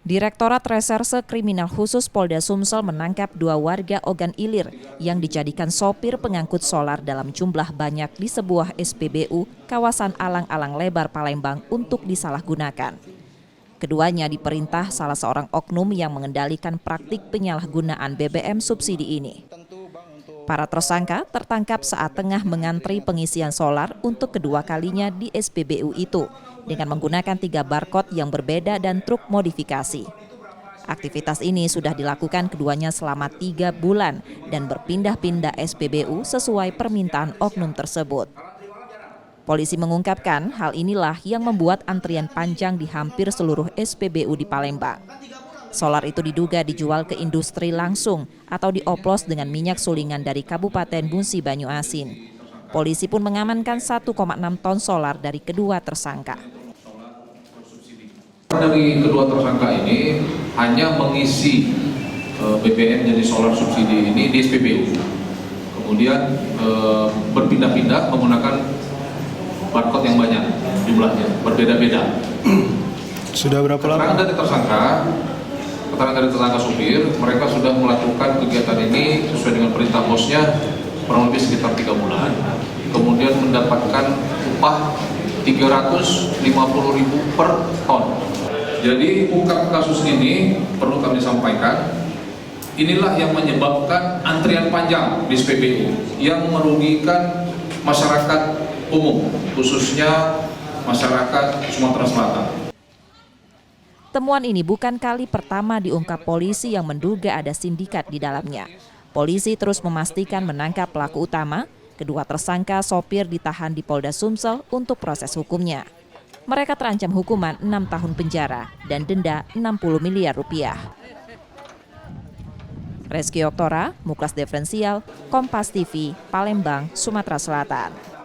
Direktorat Reserse Kriminal Khusus Polda Sumsel menangkap 2 warga Ogan Ilir yang dijadikan sopir pengangkut solar dalam jumlah banyak di sebuah SPBU kawasan Alang-Alang Lebar Palembang untuk disalahgunakan. Keduanya diperintah salah seorang oknum yang mengendalikan praktik penyalahgunaan BBM subsidi ini. Para tersangka tertangkap saat tengah mengantri pengisian solar untuk kedua kalinya di SPBU itu dengan menggunakan 3 barcode yang berbeda dan truk modifikasi. Aktivitas ini sudah dilakukan keduanya selama 3 bulan dan berpindah-pindah SPBU sesuai permintaan oknum tersebut. Polisi mengungkapkan hal inilah yang membuat antrian panjang di hampir seluruh SPBU di Palembang. Solar itu diduga dijual ke industri langsung atau dioplos dengan minyak sulingan dari Kabupaten Musi Banyuasin. Polisi pun mengamankan 1,6 ton solar dari kedua tersangka. Dari kedua tersangka ini hanya mengisi BBM jenis solar subsidi ini di SPBU. Kemudian berpindah-pindah menggunakan barcode yang banyak, jumlahnya berbeda-beda. Sudah berapa lama? Keterangan dari tersangka supir, mereka sudah melakukan kegiatan ini sesuai dengan perintah bosnya kurang lebih sekitar 3 bulan. Kemudian mendapatkan upah 350.000 per ton. Jadi ungkap kasus ini perlu kami sampaikan, inilah yang menyebabkan antrian panjang di SPBU yang merugikan masyarakat umum, khususnya masyarakat Sumatera Selatan. Temuan ini bukan kali pertama diungkap polisi yang menduga ada sindikat di dalamnya. Polisi terus memastikan menangkap pelaku utama. Kedua tersangka sopir ditahan di Polda Sumsel untuk proses hukumnya. Mereka terancam hukuman 6 tahun penjara dan denda 60 miliar rupiah. Reski Oktora, Muklas Diferensial, Kompas TV, Palembang, Sumatera Selatan.